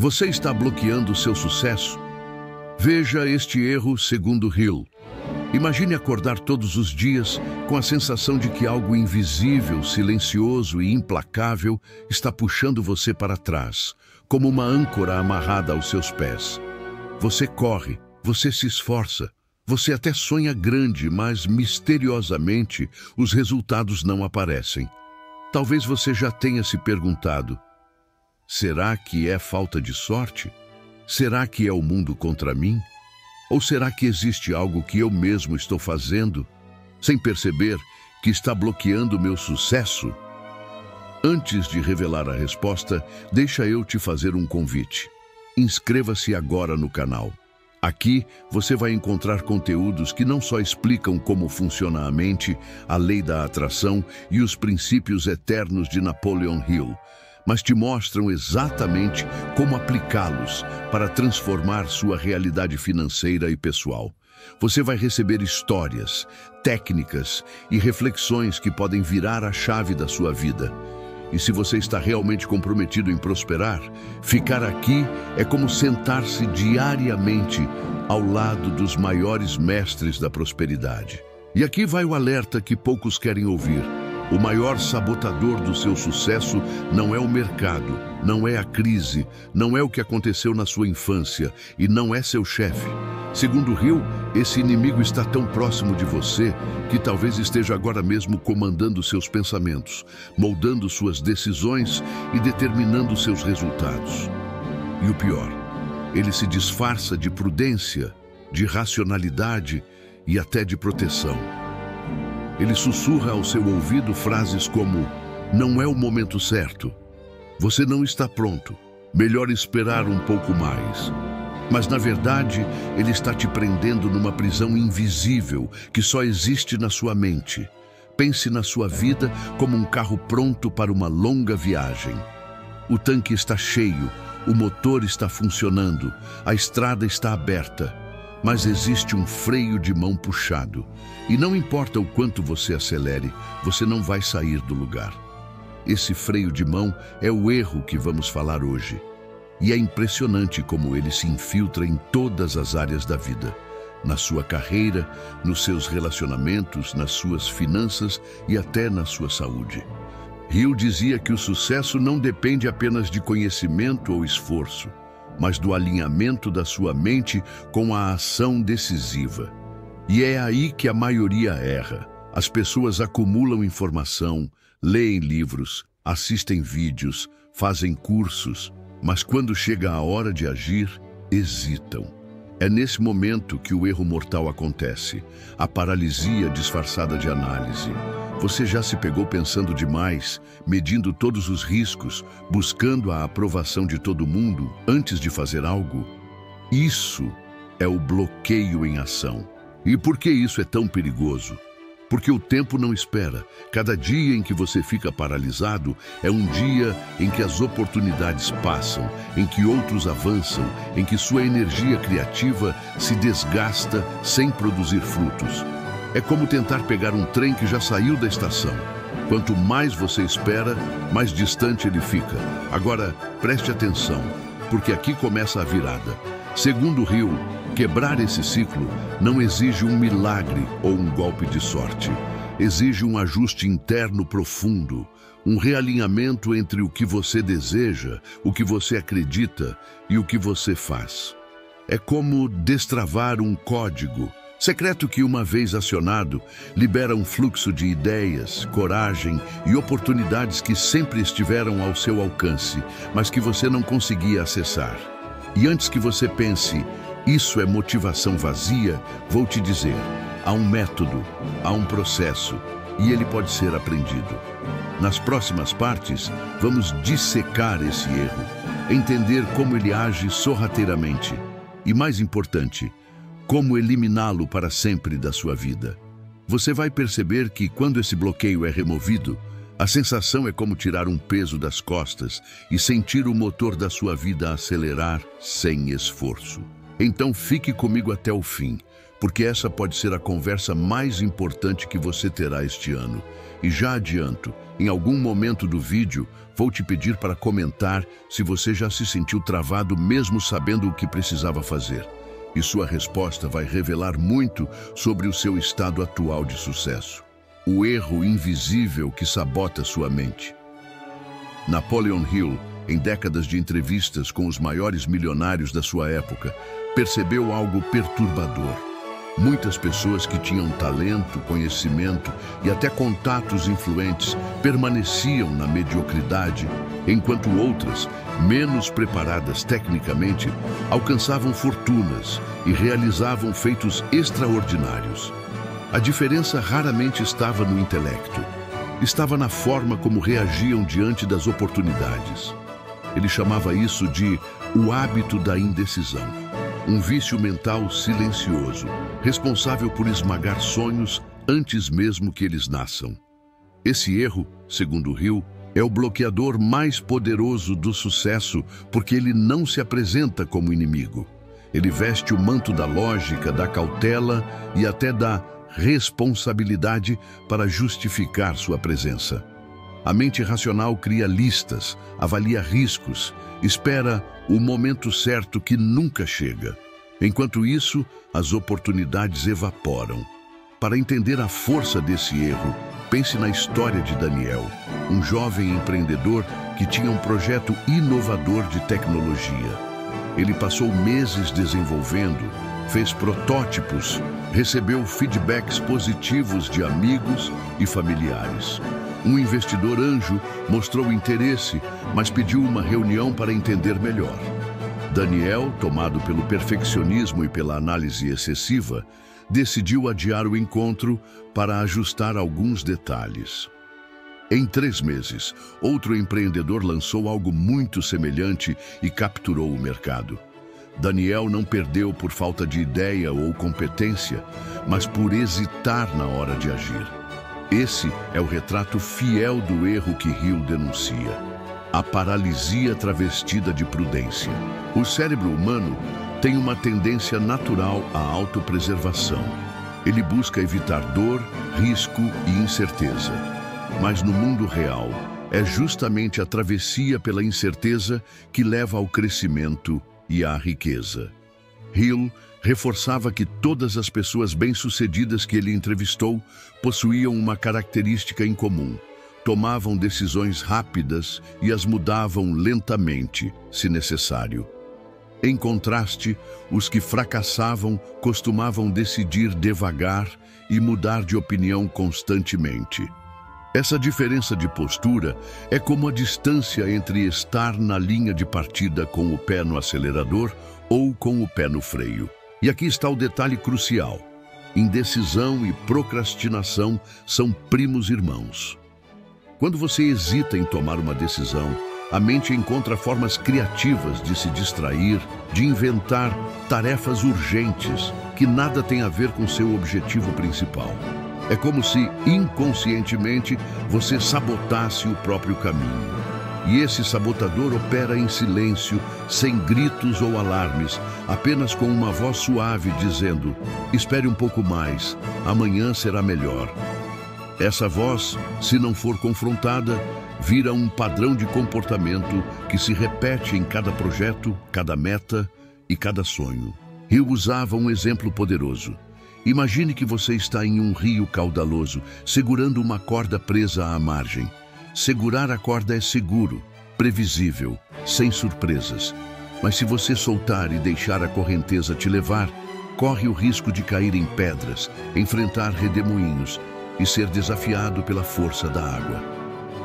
Você está bloqueando seu sucesso? Veja este erro segundo Hill. Imagine acordar todos os dias com a sensação de que algo invisível, silencioso e implacável está puxando você para trás, como uma âncora amarrada aos seus pés. Você corre, você se esforça, você até sonha grande, mas misteriosamente os resultados não aparecem. Talvez você já tenha se perguntado: será que é falta de sorte? Será que é o mundo contra mim? Ou será que existe algo que eu mesmo estou fazendo, sem perceber, que está bloqueando meu sucesso? Antes de revelar a resposta, deixa eu te fazer um convite. Inscreva-se agora no canal. Aqui você vai encontrar conteúdos que não só explicam como funciona a mente, a lei da atração e os princípios eternos de Napoleon Hill, mas te mostram exatamente como aplicá-los para transformar sua realidade financeira e pessoal. Você vai receber histórias, técnicas e reflexões que podem virar a chave da sua vida. E se você está realmente comprometido em prosperar, ficar aqui é como sentar-se diariamente ao lado dos maiores mestres da prosperidade. E aqui vai o alerta que poucos querem ouvir. O maior sabotador do seu sucesso não é o mercado, não é a crise, não é o que aconteceu na sua infância e não é seu chefe. Segundo Hill, esse inimigo está tão próximo de você que talvez esteja agora mesmo comandando seus pensamentos, moldando suas decisões e determinando seus resultados. E o pior, ele se disfarça de prudência, de racionalidade e até de proteção. Ele sussurra ao seu ouvido frases como: não é o momento certo, você não está pronto, melhor esperar um pouco mais. Mas na verdade, ele está te prendendo numa prisão invisível que só existe na sua mente. Pense na sua vida como um carro pronto para uma longa viagem. O tanque está cheio, o motor está funcionando, a estrada está aberta. Mas existe um freio de mão puxado. E não importa o quanto você acelere, você não vai sair do lugar. Esse freio de mão é o erro que vamos falar hoje. E é impressionante como ele se infiltra em todas as áreas da vida. Na sua carreira, nos seus relacionamentos, nas suas finanças e até na sua saúde. Hill dizia que o sucesso não depende apenas de conhecimento ou esforço, mas do alinhamento da sua mente com a ação decisiva. E é aí que a maioria erra. As pessoas acumulam informação, leem livros, assistem vídeos, fazem cursos, mas quando chega a hora de agir, hesitam. É nesse momento que o erro mortal acontece, a paralisia disfarçada de análise. Você já se pegou pensando demais, medindo todos os riscos, buscando a aprovação de todo mundo antes de fazer algo? Isso é o bloqueio em ação. E por que isso é tão perigoso? Porque o tempo não espera. Cada dia em que você fica paralisado é um dia em que as oportunidades passam, em que outros avançam, em que sua energia criativa se desgasta sem produzir frutos. É como tentar pegar um trem que já saiu da estação. Quanto mais você espera, mais distante ele fica. Agora, preste atenção, porque aqui começa a virada. Segundo Hill, quebrar esse ciclo não exige um milagre ou um golpe de sorte. Exige um ajuste interno profundo, um realinhamento entre o que você deseja, o que você acredita e o que você faz. É como destravar um código secreto que, uma vez acionado, libera um fluxo de ideias, coragem e oportunidades que sempre estiveram ao seu alcance, mas que você não conseguia acessar. E antes que você pense: isso é motivação vazia, vou te dizer, há um método, há um processo, e ele pode ser aprendido. Nas próximas partes, vamos dissecar esse erro, entender como ele age sorrateiramente e, mais importante, como eliminá-lo para sempre da sua vida. Você vai perceber que, quando esse bloqueio é removido, a sensação é como tirar um peso das costas e sentir o motor da sua vida acelerar sem esforço. Então fique comigo até o fim, porque essa pode ser a conversa mais importante que você terá este ano. E já adianto, Em algum momento do vídeo, vou te pedir para comentar se você já se sentiu travado mesmo sabendo o que precisava fazer. E sua resposta vai revelar muito sobre o seu estado atual de sucesso. O erro invisível que sabota sua mente. Napoleon Hill, em décadas de entrevistas com os maiores milionários da sua época, percebeu algo perturbador. Muitas pessoas que tinham talento, conhecimento e até contatos influentes permaneciam na mediocridade, enquanto outras, menos preparadas tecnicamente, alcançavam fortunas e realizavam feitos extraordinários. A diferença raramente estava no intelecto. Estava na forma como reagiam diante das oportunidades. Ele chamava isso de o hábito da indecisão. Um vício mental silencioso, responsável por esmagar sonhos antes mesmo que eles nasçam. Esse erro, segundo Hill, é o bloqueador mais poderoso do sucesso porque ele não se apresenta como inimigo. Ele veste o manto da lógica, da cautela e até da responsabilidade para justificar sua presença. A mente racional cria listas, avalia riscos, espera o momento certo que nunca chega. Enquanto isso, as oportunidades evaporam. Para entender a força desse erro, pense na história de Daniel, um jovem empreendedor que tinha um projeto inovador de tecnologia. Ele passou meses desenvolvendo, fez protótipos, recebeu feedbacks positivos de amigos e familiares. Um investidor anjo mostrou interesse, mas pediu uma reunião para entender melhor. Daniel, tomado pelo perfeccionismo e pela análise excessiva, decidiu adiar o encontro para ajustar alguns detalhes. Em 3 meses, outro empreendedor lançou algo muito semelhante e capturou o mercado. Daniel não perdeu por falta de ideia ou competência, mas por hesitar na hora de agir. Esse é o retrato fiel do erro que Hill denuncia. A paralisia travestida de prudência. O cérebro humano tem uma tendência natural à autopreservação. Ele busca evitar dor, risco e incerteza. Mas no mundo real, é justamente a travessia pela incerteza que leva ao crescimento e à riqueza. Hill reforçava que todas as pessoas bem-sucedidas que ele entrevistou possuíam uma característica em comum. Tomavam decisões rápidas e as mudavam lentamente, se necessário. Em contraste, os que fracassavam costumavam decidir devagar e mudar de opinião constantemente. Essa diferença de postura é como a distância entre estar na linha de partida com o pé no acelerador ou com o pé no freio. E aqui está o detalhe crucial. Indecisão e procrastinação são primos irmãos. Quando você hesita em tomar uma decisão, a mente encontra formas criativas de se distrair, de inventar tarefas urgentes que nada têm a ver com seu objetivo principal. É como se, inconscientemente, você sabotasse o próprio caminho. E esse sabotador opera em silêncio, sem gritos ou alarmes, apenas com uma voz suave dizendo: espere um pouco mais, amanhã será melhor. Essa voz, se não for confrontada, vira um padrão de comportamento que se repete em cada projeto, cada meta e cada sonho. Eu usava um exemplo poderoso. Imagine que você está em um rio caudaloso, segurando uma corda presa à margem. Segurar a corda é seguro, previsível, sem surpresas. Mas se você soltar e deixar a correnteza te levar, corre o risco de cair em pedras, enfrentar redemoinhos e ser desafiado pela força da água.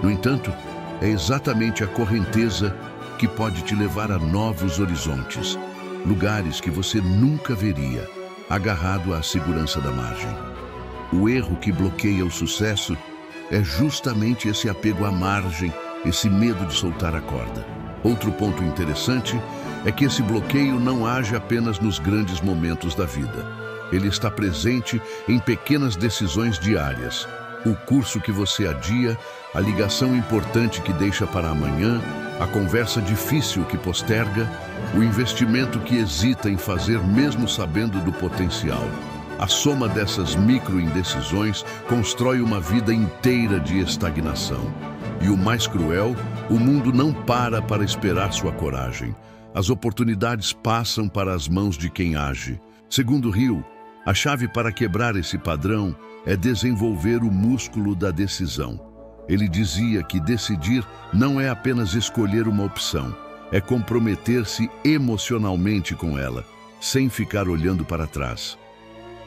No entanto, é exatamente a correnteza que pode te levar a novos horizontes, lugares que você nunca veria, agarrado à segurança da margem. O erro que bloqueia o sucesso é justamente esse apego à margem, esse medo de soltar a corda. Outro ponto interessante é que esse bloqueio não age apenas nos grandes momentos da vida. Ele está presente em pequenas decisões diárias. O curso que você adia, a ligação importante que deixa para amanhã, a conversa difícil que posterga, o investimento que hesita em fazer mesmo sabendo do potencial. A soma dessas micro-indecisões constrói uma vida inteira de estagnação. E o mais cruel, o mundo não para esperar sua coragem. As oportunidades passam para as mãos de quem age. Segundo Hill, a chave para quebrar esse padrão é desenvolver o músculo da decisão. Ele dizia que decidir não é apenas escolher uma opção, é comprometer-se emocionalmente com ela, sem ficar olhando para trás.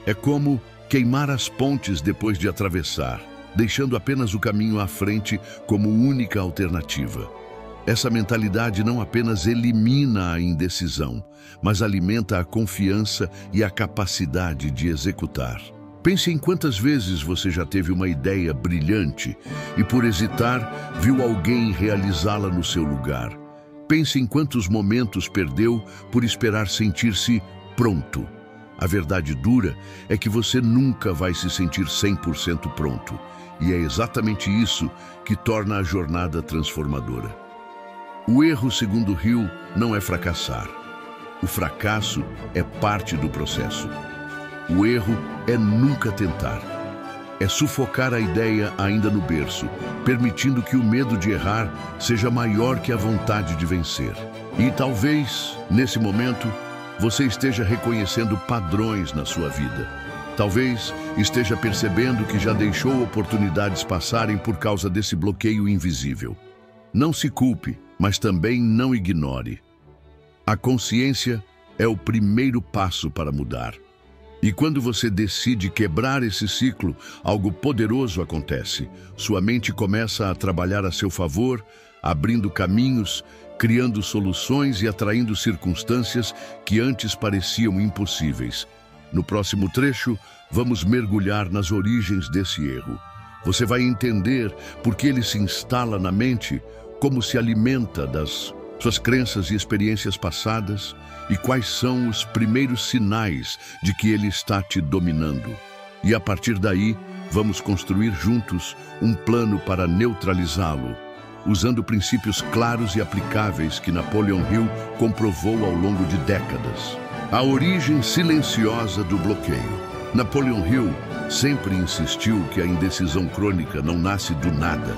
É como queimar as pontes depois de atravessar, deixando apenas o caminho à frente como única alternativa. Essa mentalidade não apenas elimina a indecisão, mas alimenta a confiança e a capacidade de executar. Pense em quantas vezes você já teve uma ideia brilhante e, por hesitar, viu alguém realizá-la no seu lugar. Pense em quantos momentos perdeu por esperar sentir-se pronto. A verdade dura é que você nunca vai se sentir 100% pronto. E é exatamente isso que torna a jornada transformadora. O erro, segundo Hill, não é fracassar. O fracasso é parte do processo. O erro é nunca tentar. É sufocar a ideia ainda no berço, permitindo que o medo de errar seja maior que a vontade de vencer. E talvez, nesse momento, você esteja reconhecendo padrões na sua vida. Talvez esteja percebendo que já deixou oportunidades passarem por causa desse bloqueio invisível. Não se culpe, mas também não ignore. A consciência é o primeiro passo para mudar. E quando você decide quebrar esse ciclo, algo poderoso acontece. Sua mente começa a trabalhar a seu favor, abrindo caminhos, criando soluções e atraindo circunstâncias que antes pareciam impossíveis. No próximo trecho, vamos mergulhar nas origens desse erro. Você vai entender por que ele se instala na mente, como se alimenta das suas crenças e experiências passadas e quais são os primeiros sinais de que ele está te dominando. E a partir daí, vamos construir juntos um plano para neutralizá-lo, usando princípios claros e aplicáveis que Napoleon Hill comprovou ao longo de décadas. A origem silenciosa do bloqueio. Napoleon Hill sempre insistiu que a indecisão crônica não nasce do nada.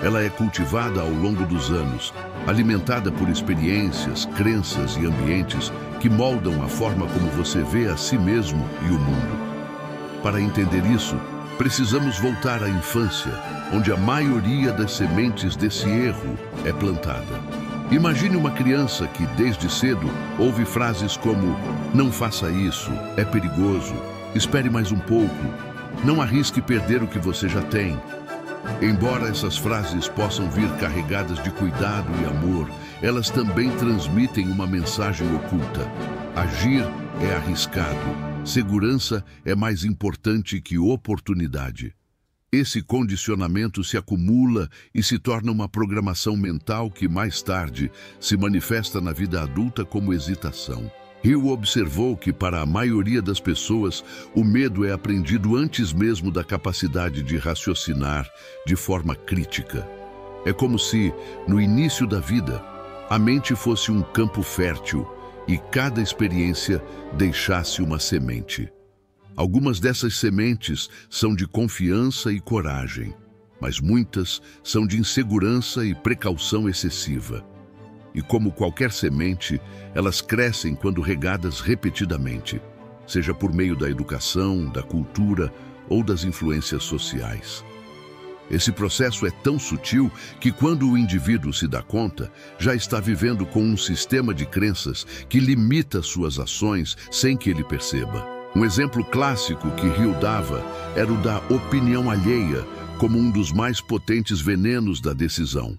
Ela é cultivada ao longo dos anos, alimentada por experiências, crenças e ambientes que moldam a forma como você vê a si mesmo e o mundo. Para entender isso, precisamos voltar à infância, onde a maioria das sementes desse erro é plantada. Imagine uma criança que, desde cedo, ouve frases como "não faça isso, é perigoso, espere mais um pouco, não arrisque perder o que você já tem". Embora essas frases possam vir carregadas de cuidado e amor, elas também transmitem uma mensagem oculta. Agir é arriscado, segurança é mais importante que oportunidade. Esse condicionamento se acumula e se torna uma programação mental que mais tarde se manifesta na vida adulta como hesitação. Hill observou que para a maioria das pessoas o medo é aprendido antes mesmo da capacidade de raciocinar de forma crítica. É como se, no início da vida, a mente fosse um campo fértil e cada experiência deixasse uma semente. Algumas dessas sementes são de confiança e coragem, mas muitas são de insegurança e precaução excessiva. E como qualquer semente, elas crescem quando regadas repetidamente, seja por meio da educação, da cultura ou das influências sociais. Esse processo é tão sutil que quando o indivíduo se dá conta, já está vivendo com um sistema de crenças que limita suas ações sem que ele perceba. Um exemplo clássico que Hill dava era o da opinião alheia como um dos mais potentes venenos da decisão.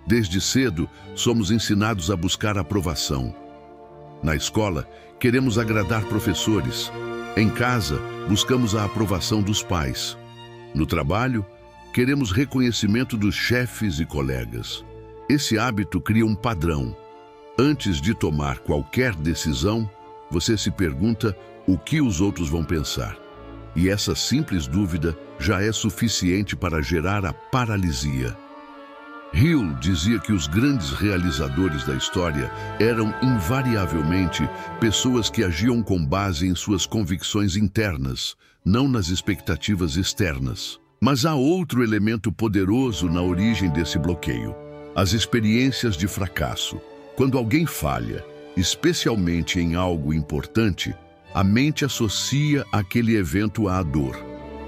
Desde cedo, somos ensinados a buscar aprovação. Na escola, queremos agradar professores. Em casa, buscamos a aprovação dos pais. No trabalho, queremos reconhecimento dos chefes e colegas. Esse hábito cria um padrão. Antes de tomar qualquer decisão, você se pergunta o que os outros vão pensar. E essa simples dúvida já é suficiente para gerar a paralisia. Hill dizia que os grandes realizadores da história eram invariavelmente pessoas que agiam com base em suas convicções internas, não nas expectativas externas. Mas há outro elemento poderoso na origem desse bloqueio: as experiências de fracasso. Quando alguém falha, especialmente em algo importante, a mente associa aquele evento à dor.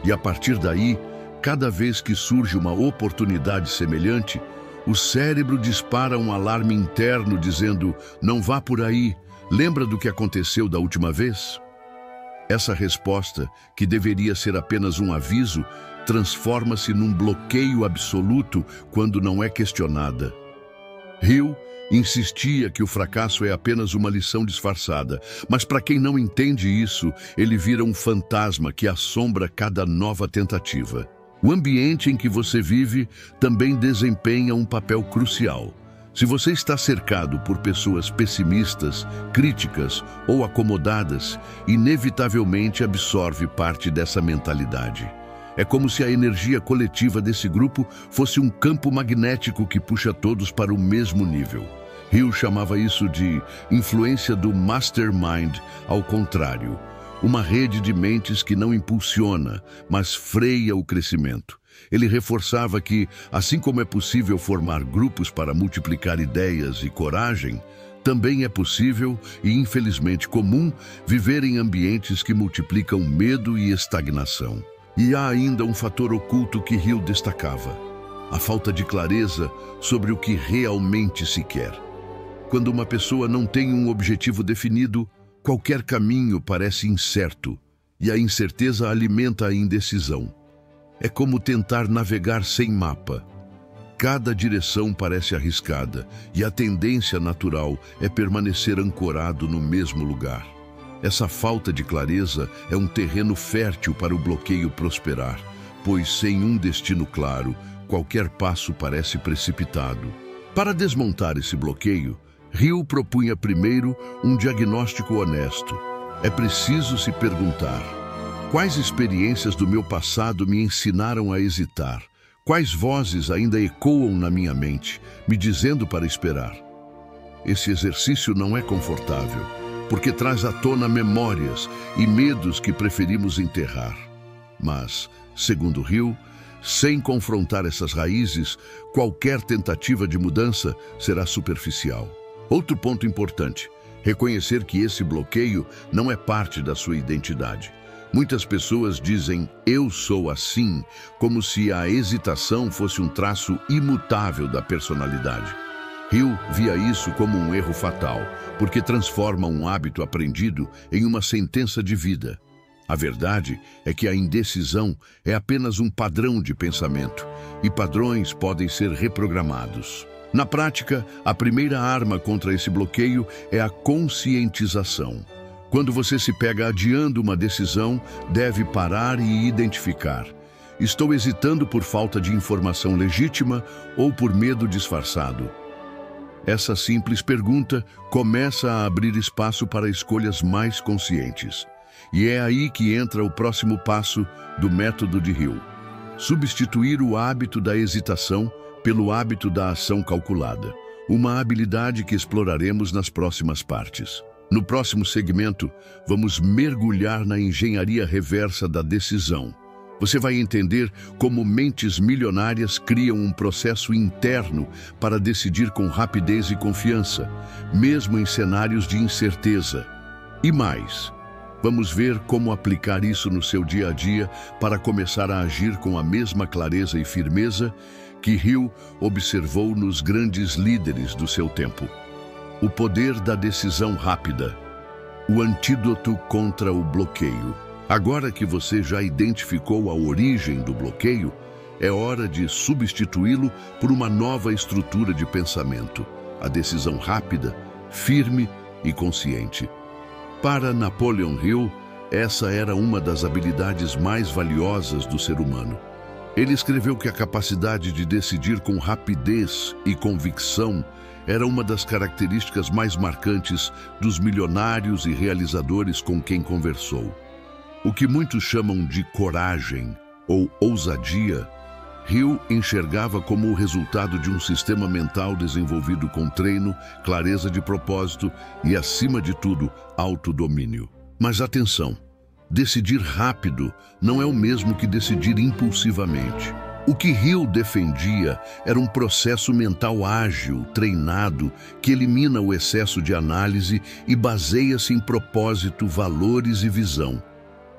E a partir daí, cada vez que surge uma oportunidade semelhante, o cérebro dispara um alarme interno dizendo: não vá por aí, lembra do que aconteceu da última vez? Essa resposta, que deveria ser apenas um aviso, transforma-se num bloqueio absoluto quando não é questionada. Hill insistia que o fracasso é apenas uma lição disfarçada, mas para quem não entende isso, ele vira um fantasma que assombra cada nova tentativa. O ambiente em que você vive também desempenha um papel crucial. Se você está cercado por pessoas pessimistas, críticas ou acomodadas, inevitavelmente absorve parte dessa mentalidade. É como se a energia coletiva desse grupo fosse um campo magnético que puxa todos para o mesmo nível. Hill chamava isso de influência do mastermind ao contrário. Uma rede de mentes que não impulsiona, mas freia o crescimento. Ele reforçava que, assim como é possível formar grupos para multiplicar ideias e coragem, também é possível, e infelizmente comum, viver em ambientes que multiplicam medo e estagnação. E há ainda um fator oculto que Hill destacava: a falta de clareza sobre o que realmente se quer. Quando uma pessoa não tem um objetivo definido, qualquer caminho parece incerto, e a incerteza alimenta a indecisão. É como tentar navegar sem mapa. Cada direção parece arriscada, e a tendência natural é permanecer ancorado no mesmo lugar. Essa falta de clareza é um terreno fértil para o bloqueio prosperar, pois sem um destino claro, qualquer passo parece precipitado. Para desmontar esse bloqueio, Hill propunha primeiro um diagnóstico honesto. É preciso se perguntar: quais experiências do meu passado me ensinaram a hesitar? Quais vozes ainda ecoam na minha mente, me dizendo para esperar? Esse exercício não é confortável, porque traz à tona memórias e medos que preferimos enterrar. Mas, segundo Hill, sem confrontar essas raízes, qualquer tentativa de mudança será superficial. Outro ponto importante: reconhecer que esse bloqueio não é parte da sua identidade. Muitas pessoas dizem "eu sou assim", como se a hesitação fosse um traço imutável da personalidade. Hill via isso como um erro fatal, porque transforma um hábito aprendido em uma sentença de vida. A verdade é que a indecisão é apenas um padrão de pensamento, e padrões podem ser reprogramados. Na prática, a primeira arma contra esse bloqueio é a conscientização. Quando você se pega adiando uma decisão, deve parar e identificar: estou hesitando por falta de informação legítima ou por medo disfarçado? Essa simples pergunta começa a abrir espaço para escolhas mais conscientes. E é aí que entra o próximo passo do método de Hill: substituir o hábito da hesitação pelo hábito da ação calculada, uma habilidade que exploraremos nas próximas partes. No próximo segmento, vamos mergulhar na engenharia reversa da decisão. Você vai entender como mentes milionárias criam um processo interno para decidir com rapidez e confiança, mesmo em cenários de incerteza. E mais, vamos ver como aplicar isso no seu dia a dia para começar a agir com a mesma clareza e firmeza que Hill observou nos grandes líderes do seu tempo. O poder da decisão rápida, o antídoto contra o bloqueio. Agora que você já identificou a origem do bloqueio, é hora de substituí-lo por uma nova estrutura de pensamento: a decisão rápida, firme e consciente. Para Napoleon Hill, essa era uma das habilidades mais valiosas do ser humano. Ele escreveu que a capacidade de decidir com rapidez e convicção era uma das características mais marcantes dos milionários e realizadores com quem conversou. O que muitos chamam de coragem ou ousadia, Hill enxergava como o resultado de um sistema mental desenvolvido com treino, clareza de propósito e, acima de tudo, autodomínio. Mas atenção, decidir rápido não é o mesmo que decidir impulsivamente. O que Hill defendia era um processo mental ágil, treinado, que elimina o excesso de análise e baseia-se em propósito, valores e visão.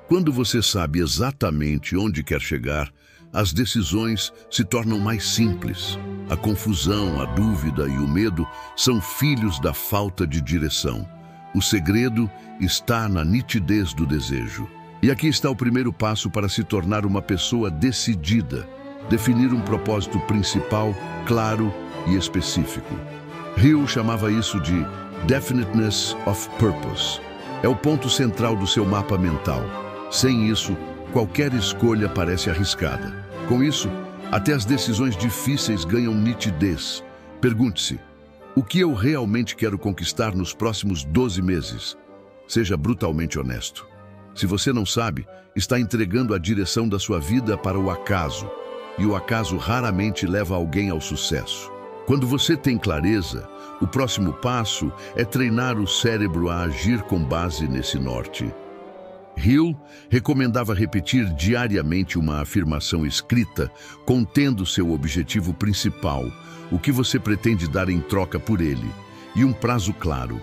Quando você sabe exatamente onde quer chegar, as decisões se tornam mais simples. A confusão, a dúvida e o medo são filhos da falta de direção. O segredo está na nitidez do desejo. E aqui está o primeiro passo para se tornar uma pessoa decidida. Definir um propósito principal, claro e específico. Hill chamava isso de Definiteness of Purpose. É o ponto central do seu mapa mental. Sem isso, qualquer escolha parece arriscada. Com isso, até as decisões difíceis ganham nitidez. Pergunte-se, o que eu realmente quero conquistar nos próximos 12 meses? Seja brutalmente honesto. Se você não sabe, está entregando a direção da sua vida para o acaso. E o acaso raramente leva alguém ao sucesso. Quando você tem clareza, o próximo passo é treinar o cérebro a agir com base nesse norte. Hill recomendava repetir diariamente uma afirmação escrita contendo seu objetivo principal, o que você pretende dar em troca por ele, e um prazo claro.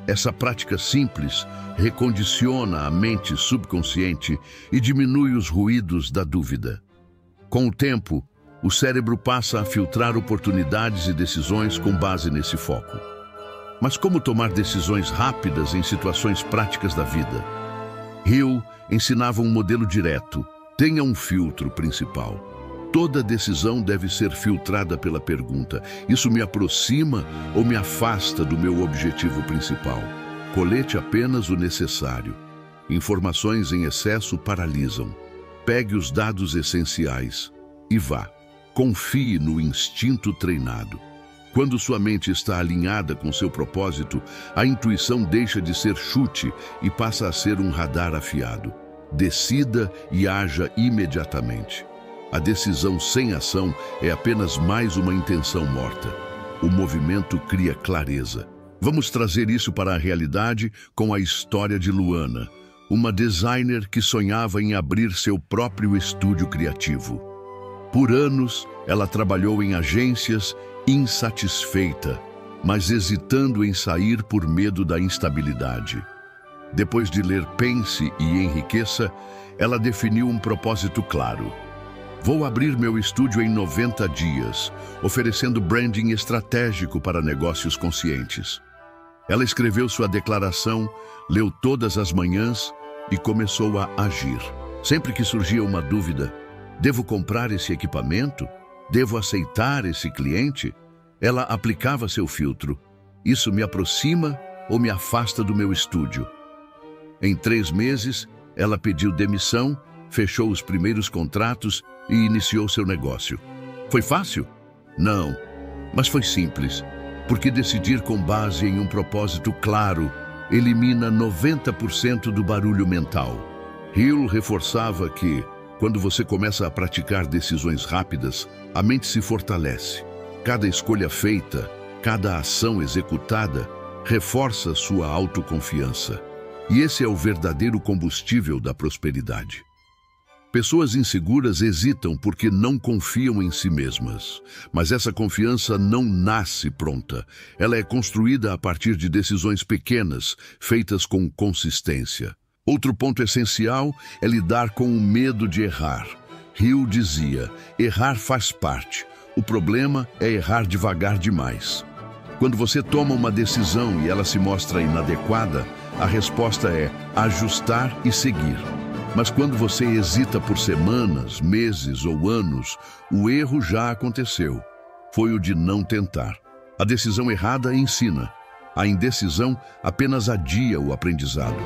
Essa prática simples recondiciona a mente subconsciente e diminui os ruídos da dúvida. Com o tempo, o cérebro passa a filtrar oportunidades e decisões com base nesse foco. Mas como tomar decisões rápidas em situações práticas da vida? Hill ensinava um modelo direto. Tenha um filtro principal. Toda decisão deve ser filtrada pela pergunta: isso me aproxima ou me afasta do meu objetivo principal? Colete apenas o necessário. Informações em excesso paralisam. Pegue os dados essenciais e vá. Confie no instinto treinado. Quando sua mente está alinhada com seu propósito, a intuição deixa de ser chute e passa a ser um radar afiado. Decida e haja imediatamente. A decisão sem ação é apenas mais uma intenção morta. O movimento cria clareza. Vamos trazer isso para a realidade com a história de Luana, uma designer que sonhava em abrir seu próprio estúdio criativo. Por anos, ela trabalhou em agências, insatisfeita, mas hesitando em sair por medo da instabilidade. Depois de ler Pense e Enriqueça, ela definiu um propósito claro. Vou abrir meu estúdio em 90 dias, oferecendo branding estratégico para negócios conscientes. Ela escreveu sua declaração, leu todas as manhãs e começou a agir. Sempre que surgia uma dúvida, devo comprar esse equipamento? Devo aceitar esse cliente? Ela aplicava seu filtro. Isso me aproxima ou me afasta do meu estúdio? Em 3 meses, ela pediu demissão, fechou os primeiros contratos e iniciou seu negócio. Foi fácil? Não, mas foi simples, porque decidir com base em um propósito claro elimina 90% do barulho mental. Hill reforçava que, quando você começa a praticar decisões rápidas, a mente se fortalece. Cada escolha feita, cada ação executada, reforça sua autoconfiança. E esse é o verdadeiro combustível da prosperidade. Pessoas inseguras hesitam porque não confiam em si mesmas. Mas essa confiança não nasce pronta. Ela é construída a partir de decisões pequenas, feitas com consistência. Outro ponto essencial é lidar com o medo de errar. Hill dizia: errar faz parte. O problema é errar devagar demais. Quando você toma uma decisão e ela se mostra inadequada, a resposta é ajustar e seguir. Mas quando você hesita por semanas, meses ou anos, o erro já aconteceu. Foi o de não tentar. A decisão errada ensina. A indecisão apenas adia o aprendizado.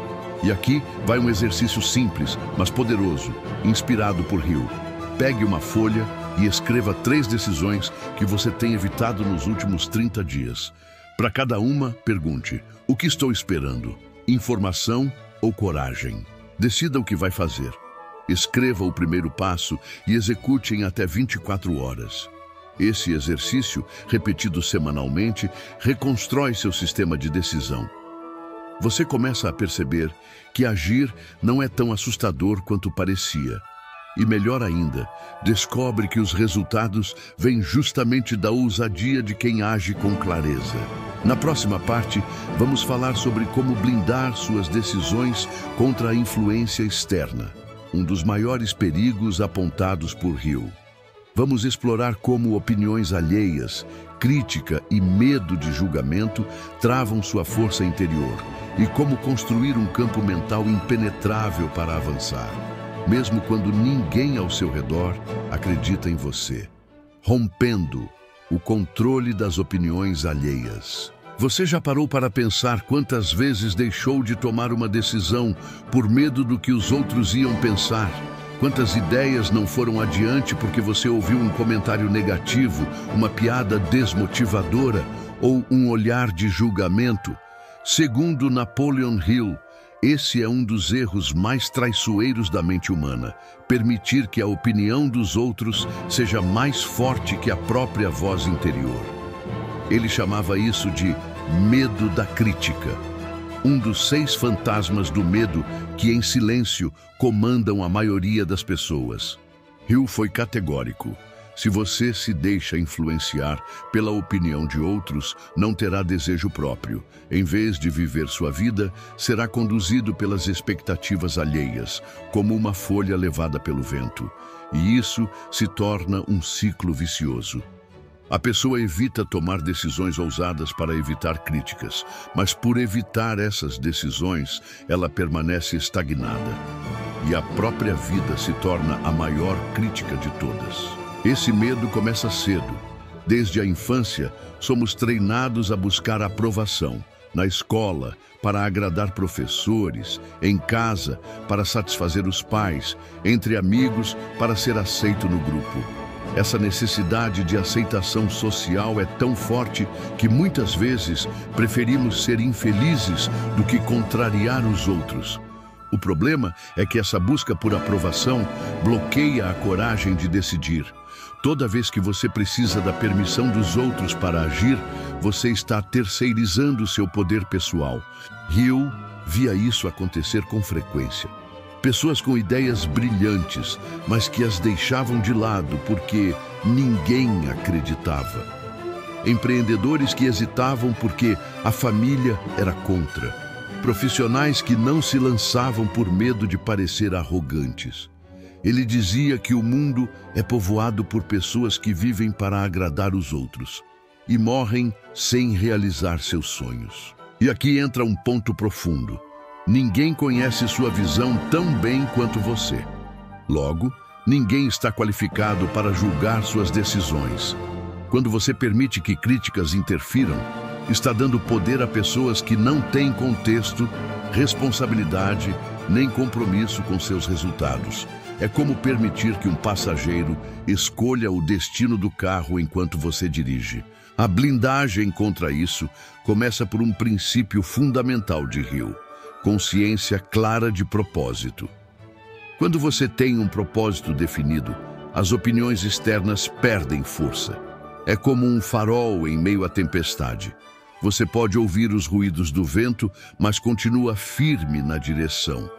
E aqui vai um exercício simples, mas poderoso, inspirado por Hill. Pegue uma folha e escreva 3 decisões que você tem evitado nos últimos 30 dias. Para cada uma, pergunte: o que estou esperando? Informação ou coragem? Decida o que vai fazer. Escreva o primeiro passo e execute em até 24 horas. Esse exercício, repetido semanalmente, reconstrói seu sistema de decisão. Você começa a perceber que agir não é tão assustador quanto parecia. E melhor ainda, descobre que os resultados vêm justamente da ousadia de quem age com clareza. Na próxima parte, vamos falar sobre como blindar suas decisões contra a influência externa, um dos maiores perigos apontados por Hill. Vamos explorar como opiniões alheias, crítica e medo de julgamento travam sua força interior e como construir um campo mental impenetrável para avançar, mesmo quando ninguém ao seu redor acredita em você. Rompendo o controle das opiniões alheias. Você já parou para pensar quantas vezes deixou de tomar uma decisão por medo do que os outros iam pensar? Quantas ideias não foram adiante porque você ouviu um comentário negativo, uma piada desmotivadora ou um olhar de julgamento? Segundo Napoleon Hill, esse é um dos erros mais traiçoeiros da mente humana, permitir que a opinião dos outros seja mais forte que a própria voz interior. Ele chamava isso de medo da crítica, um dos 6 fantasmas do medo que, em silêncio, comandam a maioria das pessoas. Hill foi categórico. Se você se deixa influenciar pela opinião de outros, não terá desejo próprio. Em vez de viver sua vida, será conduzido pelas expectativas alheias, como uma folha levada pelo vento. E isso se torna um ciclo vicioso. A pessoa evita tomar decisões ousadas para evitar críticas, mas por evitar essas decisões, ela permanece estagnada. E a própria vida se torna a maior crítica de todas. Esse medo começa cedo. Desde a infância, somos treinados a buscar aprovação. Na escola, para agradar professores, em casa, para satisfazer os pais, entre amigos, para ser aceito no grupo. Essa necessidade de aceitação social é tão forte que muitas vezes preferimos ser infelizes do que contrariar os outros. O problema é que essa busca por aprovação bloqueia a coragem de decidir. Toda vez que você precisa da permissão dos outros para agir, você está terceirizando seu poder pessoal. Hill via isso acontecer com frequência. Pessoas com ideias brilhantes, mas que as deixavam de lado porque ninguém acreditava. Empreendedores que hesitavam porque a família era contra. Profissionais que não se lançavam por medo de parecer arrogantes. Ele dizia que o mundo é povoado por pessoas que vivem para agradar os outros e morrem sem realizar seus sonhos. E aqui entra um ponto profundo. Ninguém conhece sua visão tão bem quanto você. Logo, ninguém está qualificado para julgar suas decisões. Quando você permite que críticas interfiram, está dando poder a pessoas que não têm contexto, responsabilidade, nem compromisso com seus resultados. É como permitir que um passageiro escolha o destino do carro enquanto você dirige. A blindagem contra isso começa por um princípio fundamental de Hill: consciência clara de propósito. Quando você tem um propósito definido, as opiniões externas perdem força. É como um farol em meio à tempestade. Você pode ouvir os ruídos do vento, mas continua firme na direção.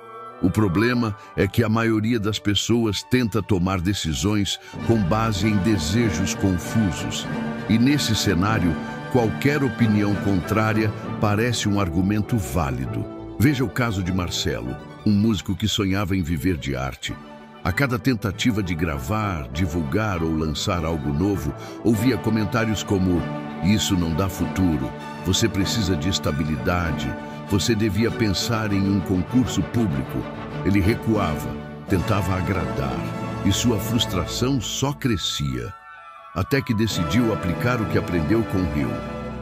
O problema é que a maioria das pessoas tenta tomar decisões com base em desejos confusos. E nesse cenário, qualquer opinião contrária parece um argumento válido. Veja o caso de Marcelo, um músico que sonhava em viver de arte. A cada tentativa de gravar, divulgar ou lançar algo novo, ouvia comentários como: "Isso não dá futuro, você precisa de estabilidade, você devia pensar em um concurso público." Ele recuava, tentava agradar, e sua frustração só crescia. Até que decidiu aplicar o que aprendeu com Hill.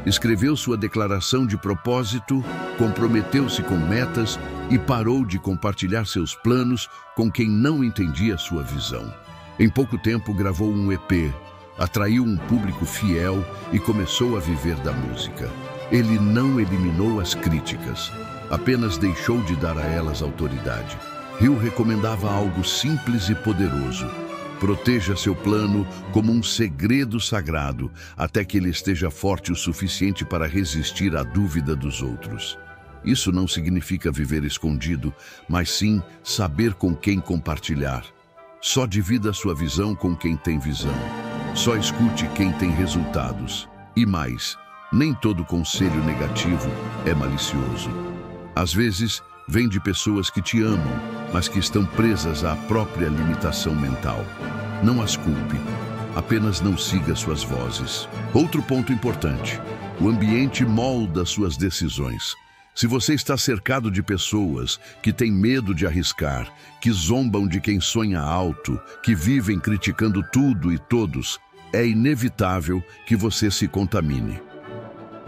Escreveu sua declaração de propósito, comprometeu-se com metas e parou de compartilhar seus planos com quem não entendia sua visão. Em pouco tempo gravou um EP, atraiu um público fiel e começou a viver da música. Ele não eliminou as críticas, apenas deixou de dar a elas autoridade. Hill recomendava algo simples e poderoso. Proteja seu plano como um segredo sagrado, até que ele esteja forte o suficiente para resistir à dúvida dos outros. Isso não significa viver escondido, mas sim saber com quem compartilhar. Só divida sua visão com quem tem visão. Só escute quem tem resultados. E mais, nem todo conselho negativo é malicioso. Às vezes, vem de pessoas que te amam, mas que estão presas à própria limitação mental. Não as culpe, apenas não siga suas vozes. Outro ponto importante: o ambiente molda suas decisões. Se você está cercado de pessoas que têm medo de arriscar, que zombam de quem sonha alto, que vivem criticando tudo e todos, é inevitável que você se contamine.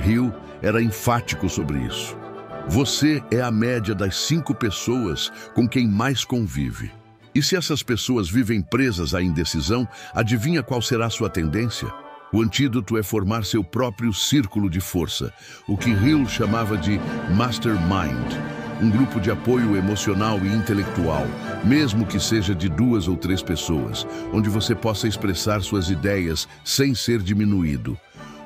Hill era enfático sobre isso. Você é a média das 5 pessoas com quem mais convive. E se essas pessoas vivem presas à indecisão, adivinha qual será a sua tendência? O antídoto é formar seu próprio círculo de força, o que Hill chamava de mastermind, um grupo de apoio emocional e intelectual, mesmo que seja de 2 ou 3 pessoas, onde você possa expressar suas ideias sem ser diminuído,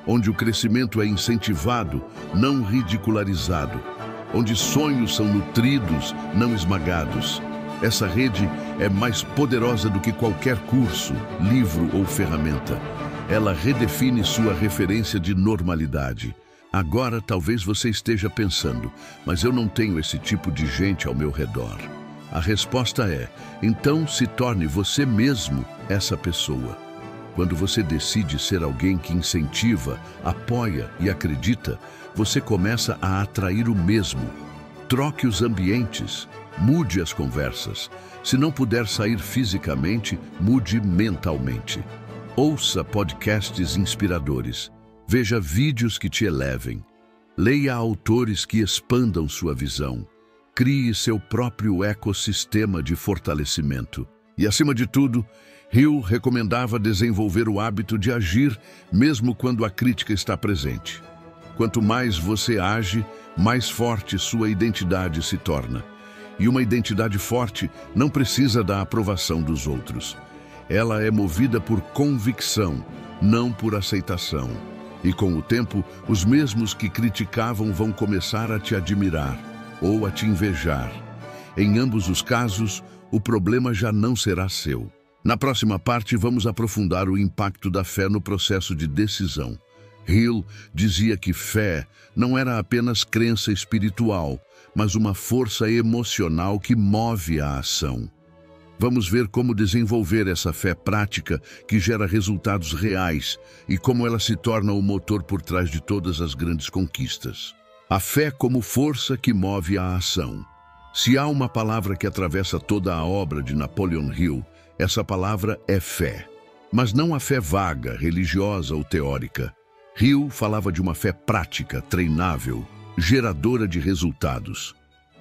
onde o crescimento é incentivado, não ridicularizado, onde sonhos são nutridos, não esmagados. Essa rede é mais poderosa do que qualquer curso, livro ou ferramenta. Ela redefine sua referência de normalidade. Agora talvez você esteja pensando, mas eu não tenho esse tipo de gente ao meu redor. A resposta é, então se torne você mesmo essa pessoa. Quando você decide ser alguém que incentiva, apoia e acredita, você começa a atrair o mesmo. Troque os ambientes, mude as conversas. Se não puder sair fisicamente, mude mentalmente. Ouça podcasts inspiradores. Veja vídeos que te elevem. Leia autores que expandam sua visão. Crie seu próprio ecossistema de fortalecimento. E, acima de tudo, Hill recomendava desenvolver o hábito de agir mesmo quando a crítica está presente. Quanto mais você age, mais forte sua identidade se torna. E uma identidade forte não precisa da aprovação dos outros. Ela é movida por convicção, não por aceitação. E com o tempo, os mesmos que criticavam vão começar a te admirar ou a te invejar. Em ambos os casos, o problema já não será seu. Na próxima parte, vamos aprofundar o impacto da fé no processo de decisão. Hill dizia que fé não era apenas crença espiritual, mas uma força emocional que move a ação. Vamos ver como desenvolver essa fé prática que gera resultados reais e como ela se torna o motor por trás de todas as grandes conquistas. A fé como força que move a ação. Se há uma palavra que atravessa toda a obra de Napoleon Hill, essa palavra é fé. Mas não a fé vaga, religiosa ou teórica. Hill falava de uma fé prática, treinável, geradora de resultados.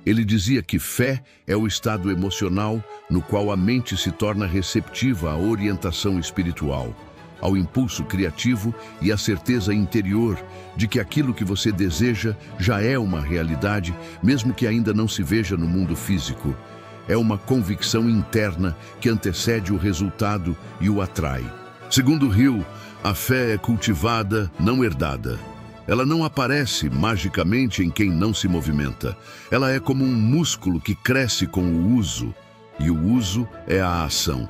Ele dizia que fé é o estado emocional no qual a mente se torna receptiva à orientação espiritual, ao impulso criativo e à certeza interior de que aquilo que você deseja já é uma realidade, mesmo que ainda não se veja no mundo físico. É uma convicção interna que antecede o resultado e o atrai. Segundo Hill, a fé é cultivada, não herdada. Ela não aparece magicamente em quem não se movimenta. Ela é como um músculo que cresce com o uso, e o uso é a ação.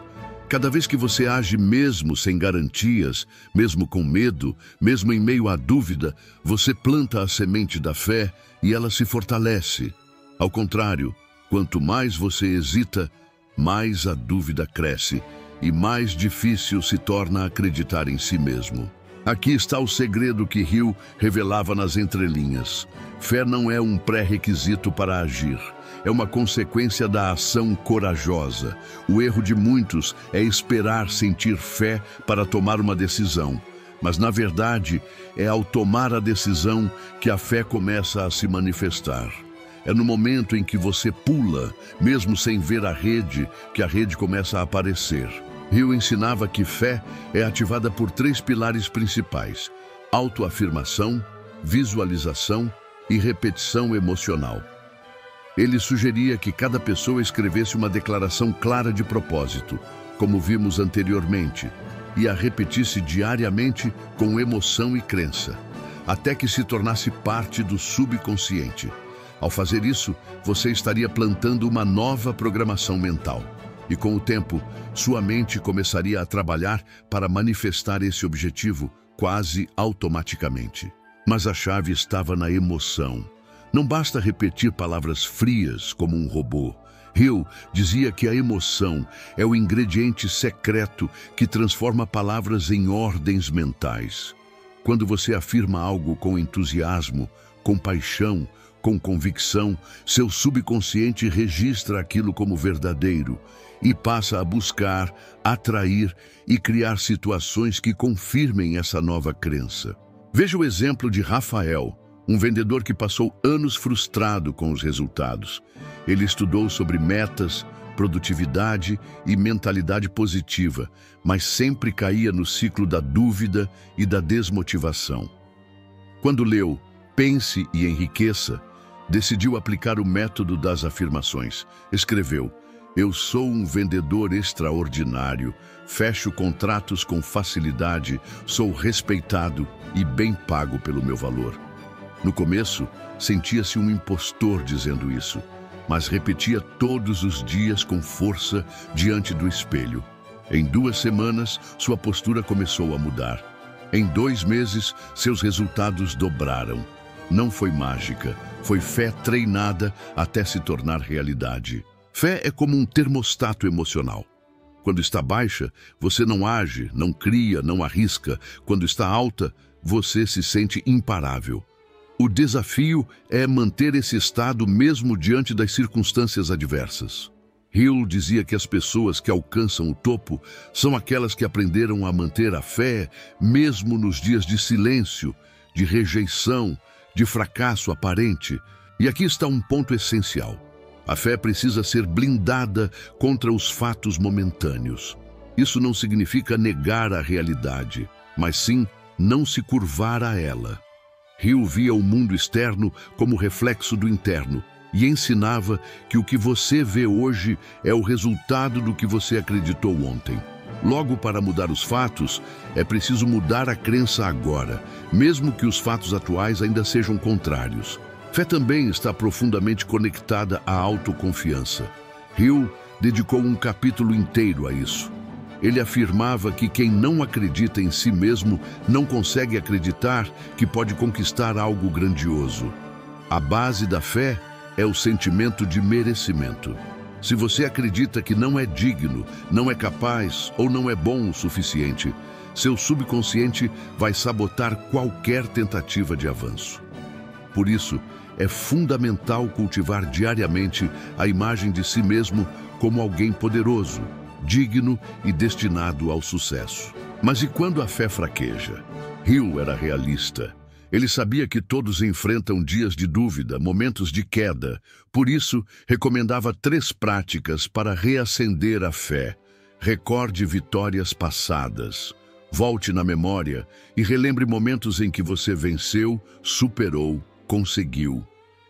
Cada vez que você age mesmo sem garantias, mesmo com medo, mesmo em meio à dúvida, você planta a semente da fé e ela se fortalece. Ao contrário, quanto mais você hesita, mais a dúvida cresce e mais difícil se torna acreditar em si mesmo. Aqui está o segredo que Hill revelava nas entrelinhas. Fé não é um pré-requisito para agir. É uma consequência da ação corajosa. O erro de muitos é esperar sentir fé para tomar uma decisão. Mas, na verdade, é ao tomar a decisão que a fé começa a se manifestar. É no momento em que você pula, mesmo sem ver a rede, que a rede começa a aparecer. Hill ensinava que fé é ativada por 3 pilares principais: autoafirmação, visualização e repetição emocional. Ele sugeria que cada pessoa escrevesse uma declaração clara de propósito, como vimos anteriormente, e a repetisse diariamente com emoção e crença, até que se tornasse parte do subconsciente. Ao fazer isso, você estaria plantando uma nova programação mental. E com o tempo, sua mente começaria a trabalhar para manifestar esse objetivo quase automaticamente. Mas a chave estava na emoção. Não basta repetir palavras frias como um robô. Hill dizia que a emoção é o ingrediente secreto que transforma palavras em ordens mentais. Quando você afirma algo com entusiasmo, com paixão, com convicção, seu subconsciente registra aquilo como verdadeiro e passa a buscar, atrair e criar situações que confirmem essa nova crença. Veja o exemplo de Rafael, um vendedor que passou anos frustrado com os resultados. Ele estudou sobre metas, produtividade e mentalidade positiva, mas sempre caía no ciclo da dúvida e da desmotivação. Quando leu Pense e Enriqueça, decidiu aplicar o método das afirmações. Escreveu: "Eu sou um vendedor extraordinário, fecho contratos com facilidade, sou respeitado e bem pago pelo meu valor." No começo, sentia-se um impostor dizendo isso, mas repetia todos os dias com força diante do espelho. Em 2 semanas, sua postura começou a mudar. Em 2 meses, seus resultados dobraram. Não foi mágica, foi fé treinada até se tornar realidade. Fé é como um termostato emocional. Quando está baixa, você não age, não cria, não arrisca. Quando está alta, você se sente imparável. O desafio é manter esse estado mesmo diante das circunstâncias adversas. Hill dizia que as pessoas que alcançam o topo são aquelas que aprenderam a manter a fé mesmo nos dias de silêncio, de rejeição, de fracasso aparente. E aqui está um ponto essencial. A fé precisa ser blindada contra os fatos momentâneos. Isso não significa negar a realidade, mas sim não se curvar a ela. Hill via o mundo externo como reflexo do interno e ensinava que o que você vê hoje é o resultado do que você acreditou ontem. Logo, para mudar os fatos, é preciso mudar a crença agora, mesmo que os fatos atuais ainda sejam contrários. Fé também está profundamente conectada à autoconfiança. Hill dedicou um capítulo inteiro a isso. Ele afirmava que quem não acredita em si mesmo não consegue acreditar que pode conquistar algo grandioso. A base da fé é o sentimento de merecimento. Se você acredita que não é digno, não é capaz ou não é bom o suficiente, seu subconsciente vai sabotar qualquer tentativa de avanço. Por isso, é fundamental cultivar diariamente a imagem de si mesmo como alguém poderoso, digno e destinado ao sucesso. Mas e quando a fé fraqueja? Hill era realista. Ele sabia que todos enfrentam dias de dúvida, momentos de queda. Por isso, recomendava 3 práticas para reacender a fé. Recorde vitórias passadas. Volte na memória e relembre momentos em que você venceu, superou, conseguiu.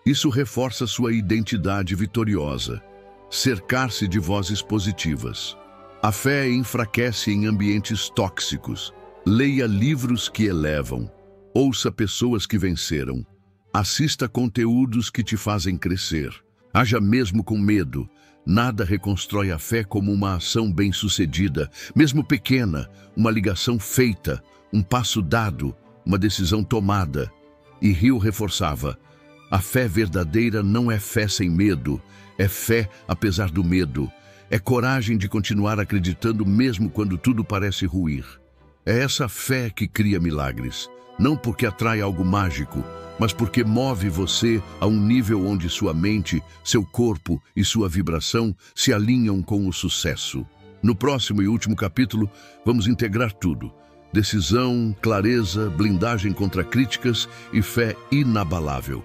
Isso reforça sua identidade vitoriosa. Cercar-se de vozes positivas. A fé enfraquece em ambientes tóxicos. Leia livros que elevam. Ouça pessoas que venceram. Assista conteúdos que te fazem crescer. Haja mesmo com medo. Nada reconstrói a fé como uma ação bem-sucedida, mesmo pequena, uma ligação feita, um passo dado, uma decisão tomada. E Hill reforçava: a fé verdadeira não é fé sem medo, é fé apesar do medo. É coragem de continuar acreditando mesmo quando tudo parece ruir. É essa fé que cria milagres, não porque atrai algo mágico, mas porque move você a um nível onde sua mente, seu corpo e sua vibração se alinham com o sucesso. No próximo e último capítulo, vamos integrar tudo: decisão, clareza, blindagem contra críticas e fé inabalável.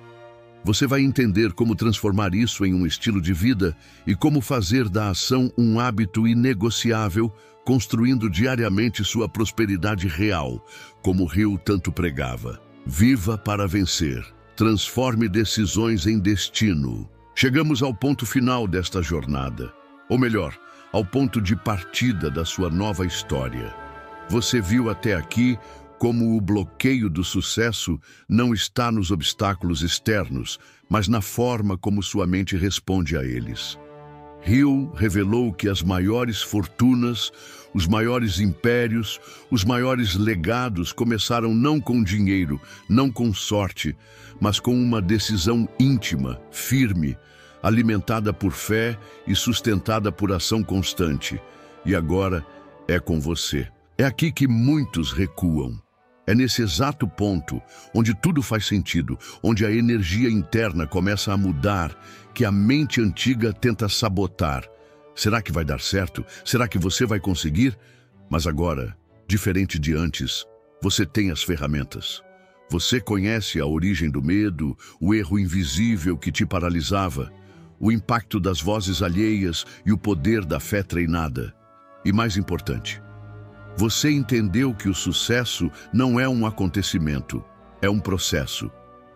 Você vai entender como transformar isso em um estilo de vida e como fazer da ação um hábito inegociável, construindo diariamente sua prosperidade real, como Hill tanto pregava. Viva para vencer. Transforme decisões em destino. Chegamos ao ponto final desta jornada, ou melhor, ao ponto de partida da sua nova história. Você viu até aqui como o bloqueio do sucesso não está nos obstáculos externos, mas na forma como sua mente responde a eles. Hill revelou que as maiores fortunas, os maiores impérios, os maiores legados começaram não com dinheiro, não com sorte, mas com uma decisão íntima, firme, alimentada por fé e sustentada por ação constante. E agora é com você. É aqui que muitos recuam. É nesse exato ponto, onde tudo faz sentido, onde a energia interna começa a mudar, que a mente antiga tenta sabotar. Será que vai dar certo? Será que você vai conseguir? Mas agora, diferente de antes, você tem as ferramentas. Você conhece a origem do medo, o erro invisível que te paralisava, o impacto das vozes alheias e o poder da fé treinada. E mais importante, você entendeu que o sucesso não é um acontecimento, é um processo.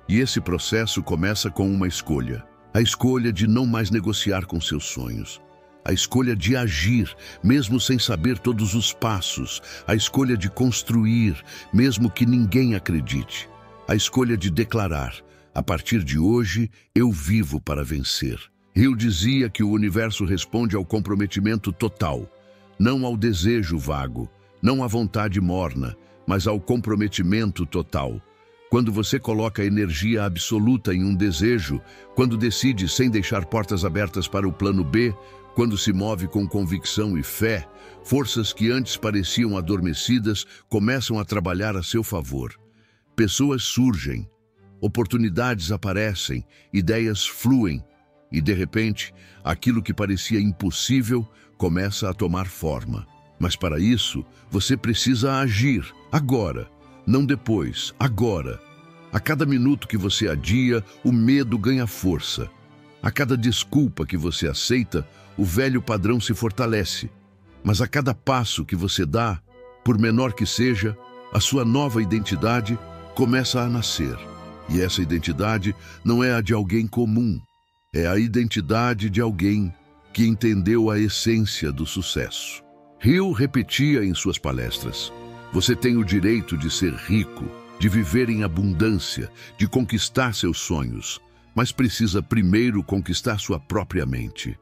E esse processo começa com uma escolha. A escolha de não mais negociar com seus sonhos. A escolha de agir, mesmo sem saber todos os passos. A escolha de construir, mesmo que ninguém acredite. A escolha de declarar: a partir de hoje, eu vivo para vencer. Hill dizia que o universo responde ao comprometimento total, não ao desejo vago. Não à vontade morna, mas ao comprometimento total. Quando você coloca energia absoluta em um desejo, quando decide sem deixar portas abertas para o plano B, quando se move com convicção e fé, forças que antes pareciam adormecidas começam a trabalhar a seu favor. Pessoas surgem, oportunidades aparecem, ideias fluem, e de repente, aquilo que parecia impossível começa a tomar forma. Mas para isso, você precisa agir, agora, não depois, agora. A cada minuto que você adia, o medo ganha força. A cada desculpa que você aceita, o velho padrão se fortalece. Mas a cada passo que você dá, por menor que seja, a sua nova identidade começa a nascer. E essa identidade não é a de alguém comum, é a identidade de alguém que entendeu a essência do sucesso. Hill repetia em suas palestras: você tem o direito de ser rico, de viver em abundância, de conquistar seus sonhos, mas precisa primeiro conquistar sua própria mente.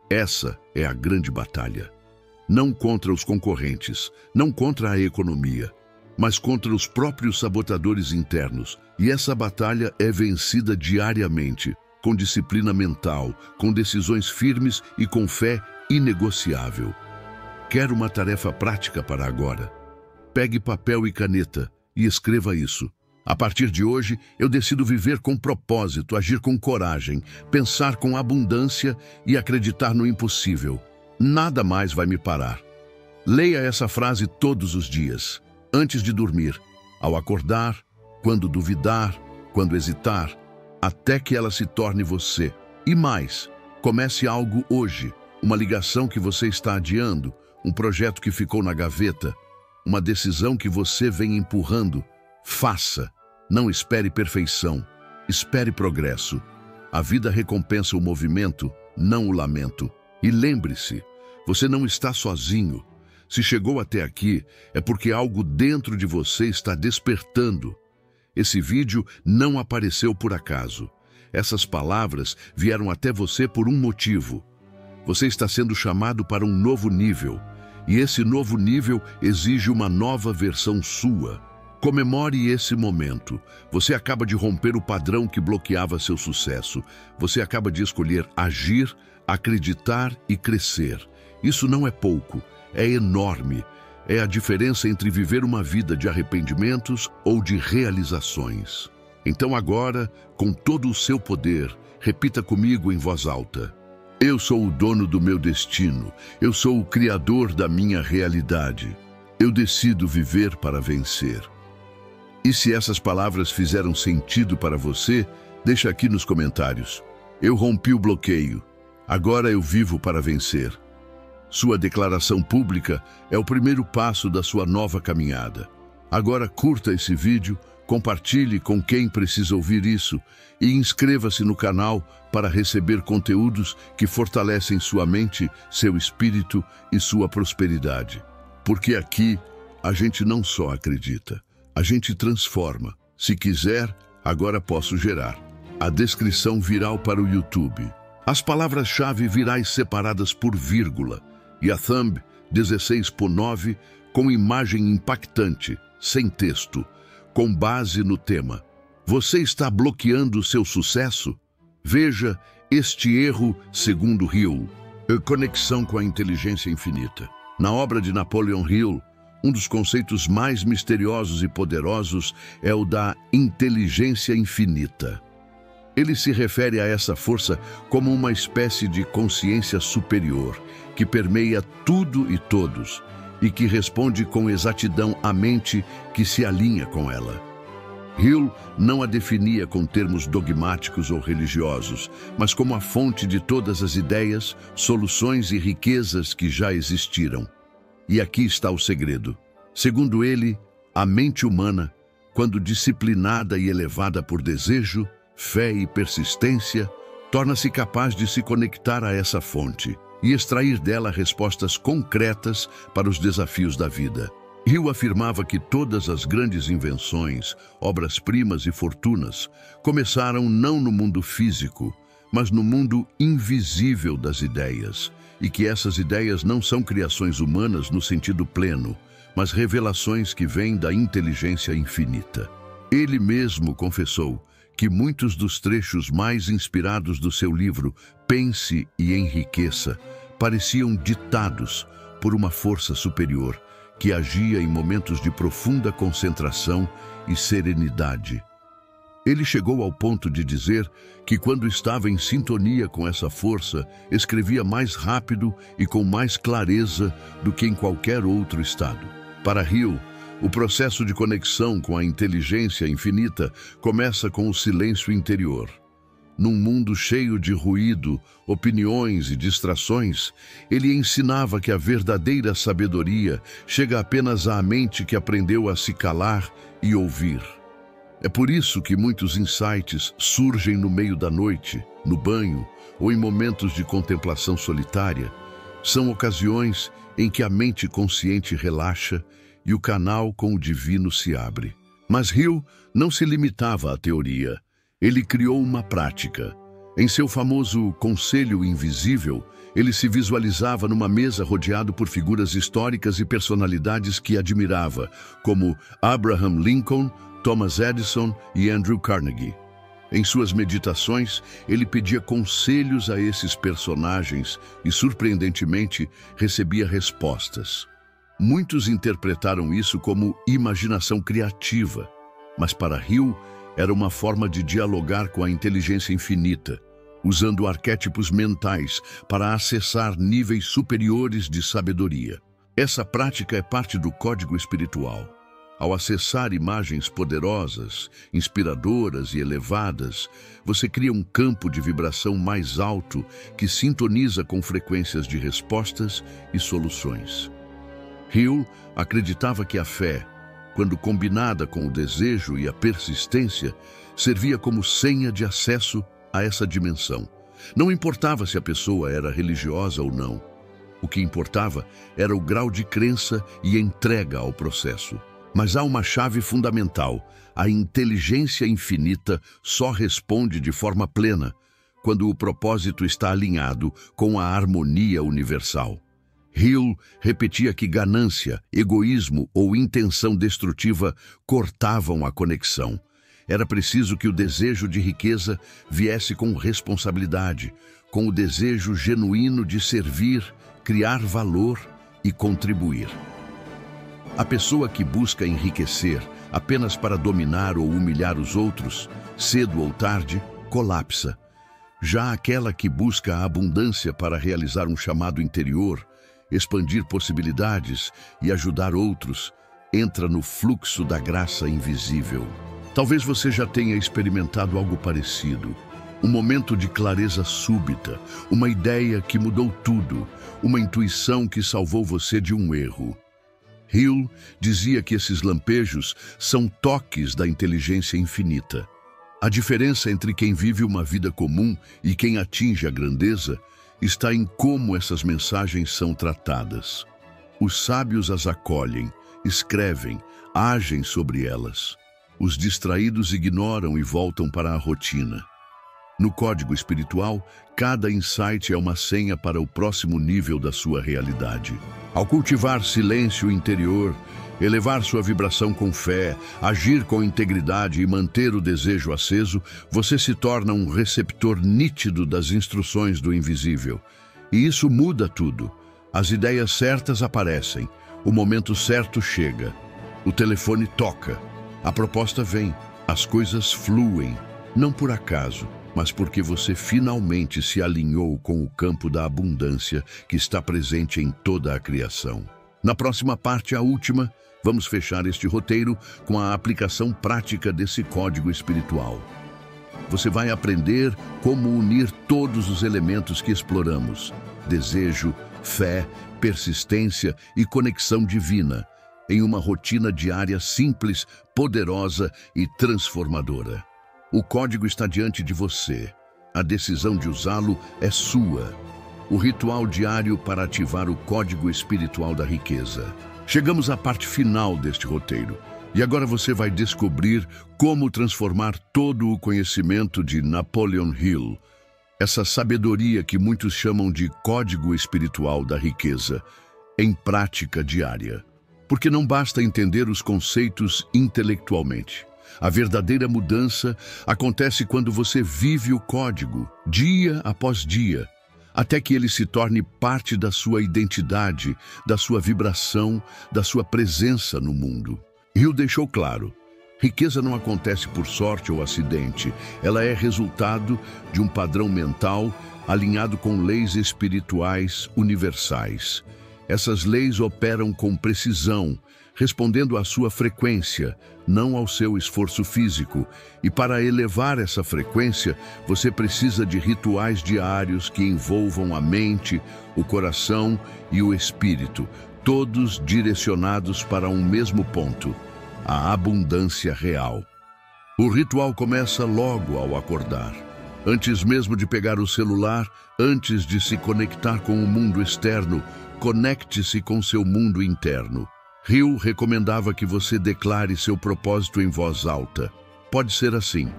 Essa é a grande batalha. Não contra os concorrentes, não contra a economia, mas contra os próprios sabotadores internos. E essa batalha é vencida diariamente, com disciplina mental, com decisões firmes e com fé inegociável. Quero uma tarefa prática para agora. Pegue papel e caneta e escreva isso. A partir de hoje, eu decido viver com propósito, agir com coragem, pensar com abundância e acreditar no impossível. Nada mais vai me parar. Leia essa frase todos os dias, antes de dormir, ao acordar, quando duvidar, quando hesitar, até que ela se torne você. E mais, comece algo hoje, uma ligação que você está adiando, um projeto que ficou na gaveta, uma decisão que você vem empurrando. Faça. Não espere perfeição. Espere progresso. A vida recompensa o movimento, não o lamento. E lembre-se, você não está sozinho. Se chegou até aqui, é porque algo dentro de você está despertando. Esse vídeo não apareceu por acaso. Essas palavras vieram até você por um motivo. Você está sendo chamado para um novo nível. E esse novo nível exige uma nova versão sua. Comemore esse momento. Você acaba de romper o padrão que bloqueava seu sucesso. Você acaba de escolher agir, acreditar e crescer. Isso não é pouco, é enorme. É a diferença entre viver uma vida de arrependimentos ou de realizações. Então agora, com todo o seu poder, repita comigo em voz alta: eu sou o dono do meu destino. Eu sou o criador da minha realidade. Eu decido viver para vencer. E se essas palavras fizeram sentido para você, deixa aqui nos comentários. Eu rompi o bloqueio. Agora eu vivo para vencer. Sua declaração pública é o primeiro passo da sua nova caminhada. Agora curta esse vídeo, Compartilhe com quem precisa ouvir isso e inscreva-se no canal para receber conteúdos que fortalecem sua mente, seu espírito e sua prosperidade. Porque aqui a gente não só acredita, a gente transforma. Se quiser, agora posso gerar a descrição viral para o YouTube, as palavras-chave virais separadas por vírgula e a thumb 16:9 com imagem impactante, sem texto, com base no tema. Você está bloqueando seu sucesso? Veja Este Erro segundo Hill, conexão com a inteligência infinita. Na obra de Napoleon Hill, um dos conceitos mais misteriosos e poderosos é o da inteligência infinita. Ele se refere a essa força como uma espécie de consciência superior, que permeia tudo e todos, e que responde com exatidão à mente que se alinha com ela. Hill não a definia com termos dogmáticos ou religiosos, mas como a fonte de todas as ideias, soluções e riquezas que já existiram. E aqui está o segredo. Segundo ele, a mente humana, quando disciplinada e elevada por desejo, fé e persistência, torna-se capaz de se conectar a essa fonte e extrair dela respostas concretas para os desafios da vida. Hill afirmava que todas as grandes invenções, obras-primas e fortunas começaram não no mundo físico, mas no mundo invisível das ideias, e que essas ideias não são criações humanas no sentido pleno, mas revelações que vêm da inteligência infinita. Ele mesmo confessou que muitos dos trechos mais inspirados do seu livro Pense e Enriqueça pareciam ditados por uma força superior que agia em momentos de profunda concentração e serenidade. Ele chegou ao ponto de dizer que quando estava em sintonia com essa força, escrevia mais rápido e com mais clareza do que em qualquer outro estado. Para Hill, o processo de conexão com a inteligência infinita começa com o silêncio interior. Num mundo cheio de ruído, opiniões e distrações, ele ensinava que a verdadeira sabedoria chega apenas à mente que aprendeu a se calar e ouvir. É por isso que muitos insights surgem no meio da noite, no banho ou em momentos de contemplação solitária. São ocasiões em que a mente consciente relaxa e o canal com o divino se abre. Mas Hill não se limitava à teoria. Ele criou uma prática. Em seu famoso Conselho Invisível, ele se visualizava numa mesa rodeado por figuras históricas e personalidades que admirava, como Abraham Lincoln, Thomas Edison e Andrew Carnegie. Em suas meditações, ele pedia conselhos a esses personagens e, surpreendentemente, recebia respostas. Muitos interpretaram isso como imaginação criativa, mas para Hill era uma forma de dialogar com a inteligência infinita, usando arquétipos mentais para acessar níveis superiores de sabedoria. Essa prática é parte do código espiritual. Ao acessar imagens poderosas, inspiradoras e elevadas, você cria um campo de vibração mais alto que sintoniza com frequências de respostas e soluções. Hill acreditava que a fé, quando combinada com o desejo e a persistência, servia como senha de acesso a essa dimensão. Não importava se a pessoa era religiosa ou não. O que importava era o grau de crença e entrega ao processo. Mas há uma chave fundamental. A inteligência infinita só responde de forma plena quando o propósito está alinhado com a harmonia universal. Hill repetia que ganância, egoísmo ou intenção destrutiva cortavam a conexão. Era preciso que o desejo de riqueza viesse com responsabilidade, com o desejo genuíno de servir, criar valor e contribuir. A pessoa que busca enriquecer apenas para dominar ou humilhar os outros, cedo ou tarde, colapsa. Já aquela que busca a abundância para realizar um chamado interior, expandir possibilidades e ajudar outros, entra no fluxo da graça invisível. Talvez você já tenha experimentado algo parecido. Um momento de clareza súbita, uma ideia que mudou tudo, uma intuição que salvou você de um erro. Hill dizia que esses lampejos são toques da inteligência infinita. A diferença entre quem vive uma vida comum e quem atinge a grandeza está em como essas mensagens são tratadas. Os sábios as acolhem, escrevem, agem sobre elas. Os distraídos ignoram e voltam para a rotina. No código espiritual, cada insight é uma senha para o próximo nível da sua realidade. Ao cultivar silêncio interior, elevar sua vibração com fé, agir com integridade e manter o desejo aceso, você se torna um receptor nítido das instruções do invisível. E isso muda tudo. As ideias certas aparecem, o momento certo chega, o telefone toca, a proposta vem, as coisas fluem, não por acaso, mas porque você finalmente se alinhou com o campo da abundância que está presente em toda a criação. Na próxima parte, a última, vamos fechar este roteiro com a aplicação prática desse código espiritual. Você vai aprender como unir todos os elementos que exploramos: desejo, fé, persistência e conexão divina, em uma rotina diária simples, poderosa e transformadora. O código está diante de você. A decisão de usá-lo é sua. O ritual diário para ativar o código espiritual da riqueza. Chegamos à parte final deste roteiro. E agora você vai descobrir como transformar todo o conhecimento de Napoleon Hill, essa sabedoria que muitos chamam de código espiritual da riqueza, em prática diária. Porque não basta entender os conceitos intelectualmente. A verdadeira mudança acontece quando você vive o código, dia após dia, até que ele se torne parte da sua identidade, da sua vibração, da sua presença no mundo. Hill deixou claro: riqueza não acontece por sorte ou acidente, ela é resultado de um padrão mental alinhado com leis espirituais universais. Essas leis operam com precisão, respondendo à sua frequência, não ao seu esforço físico. E para elevar essa frequência, você precisa de rituais diários que envolvam a mente, o coração e o espírito, todos direcionados para um mesmo ponto: a abundância real. O ritual começa logo ao acordar. Antes mesmo de pegar o celular, antes de se conectar com o mundo externo, conecte-se com seu mundo interno. Hill recomendava que você declare seu propósito em voz alta. Pode ser assim: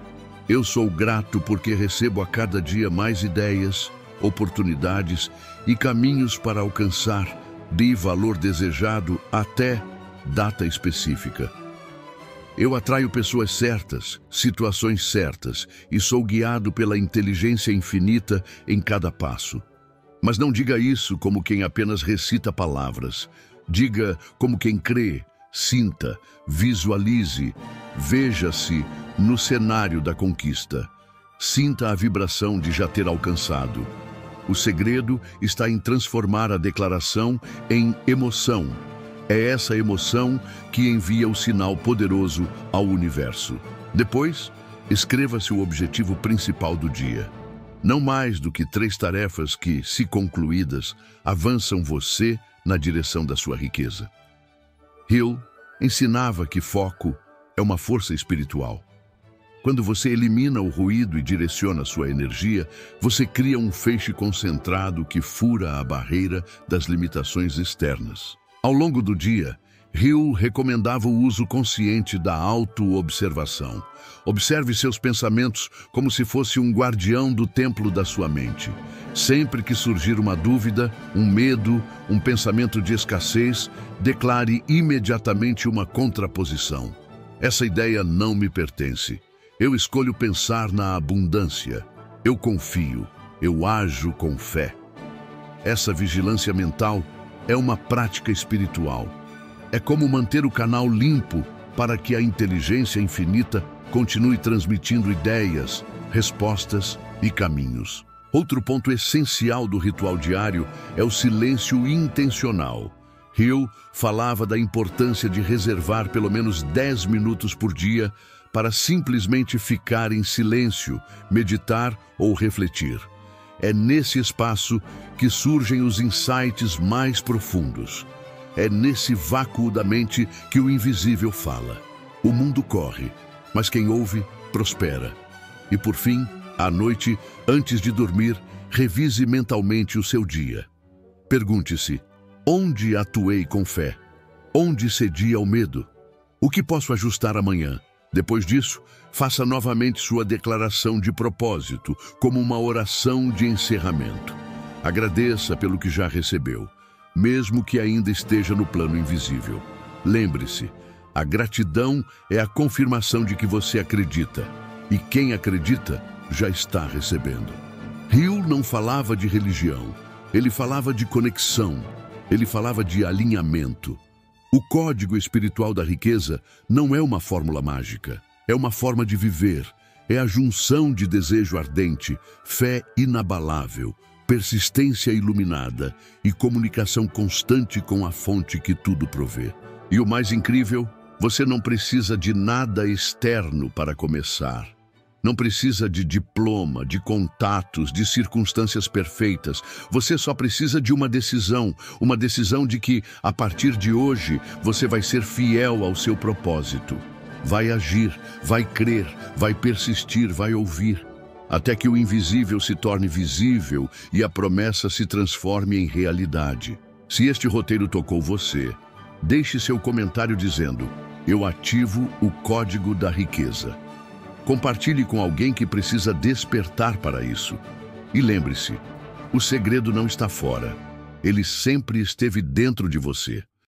eu sou grato porque recebo a cada dia mais ideias, oportunidades e caminhos para alcançar, de valor desejado até data específica. Eu atraio pessoas certas, situações certas e sou guiado pela inteligência infinita em cada passo. Mas não diga isso como quem apenas recita palavras. Diga como quem crê, sinta, visualize, veja-se no cenário da conquista. Sinta a vibração de já ter alcançado. O segredo está em transformar a declaração em emoção. É essa emoção que envia o sinal poderoso ao universo. Depois, escreva-se o objetivo principal do dia. Não mais do que 3 tarefas que, se concluídas, avançam você na direção da sua riqueza. Hill ensinava que foco é uma força espiritual. Quando você elimina o ruído e direciona sua energia, você cria um feixe concentrado que fura a barreira das limitações externas. Ao longo do dia, Hill recomendava o uso consciente da autoobservação. Observe seus pensamentos como se fosse um guardião do templo da sua mente. Sempre que surgir uma dúvida, um medo, um pensamento de escassez, declare imediatamente uma contraposição. Essa ideia não me pertence. Eu escolho pensar na abundância. Eu confio. Eu ajo com fé. Essa vigilância mental é uma prática espiritual. É como manter o canal limpo para que a inteligência infinita continue transmitindo ideias, respostas e caminhos. Outro ponto essencial do ritual diário é o silêncio intencional. Hill falava da importância de reservar pelo menos 10 minutos por dia para simplesmente ficar em silêncio, meditar ou refletir. É nesse espaço que surgem os insights mais profundos. É nesse vácuo da mente que o invisível fala. O mundo corre, mas quem ouve, prospera. E por fim, à noite, antes de dormir, revise mentalmente o seu dia. Pergunte-se: onde atuei com fé? Onde cedi ao medo? O que posso ajustar amanhã? Depois disso, faça novamente sua declaração de propósito, como uma oração de encerramento. Agradeça pelo que já recebeu, mesmo que ainda esteja no plano invisível. Lembre-se, a gratidão é a confirmação de que você acredita, e quem acredita já está recebendo. Hill não falava de religião, ele falava de conexão, ele falava de alinhamento. O código espiritual da riqueza não é uma fórmula mágica, é uma forma de viver, é a junção de desejo ardente, fé inabalável, persistência iluminada e comunicação constante com a fonte que tudo provê. E o mais incrível, você não precisa de nada externo para começar. Não precisa de diploma, de contatos, de circunstâncias perfeitas. Você só precisa de uma decisão de que, a partir de hoje, você vai ser fiel ao seu propósito. Vai agir, vai crer, vai persistir, vai ouvir, até que o invisível se torne visível e a promessa se transforme em realidade. Se este roteiro tocou você, deixe seu comentário dizendo: eu ativo o código da riqueza. Compartilhe com alguém que precisa despertar para isso. E lembre-se, o segredo não está fora. Ele sempre esteve dentro de você.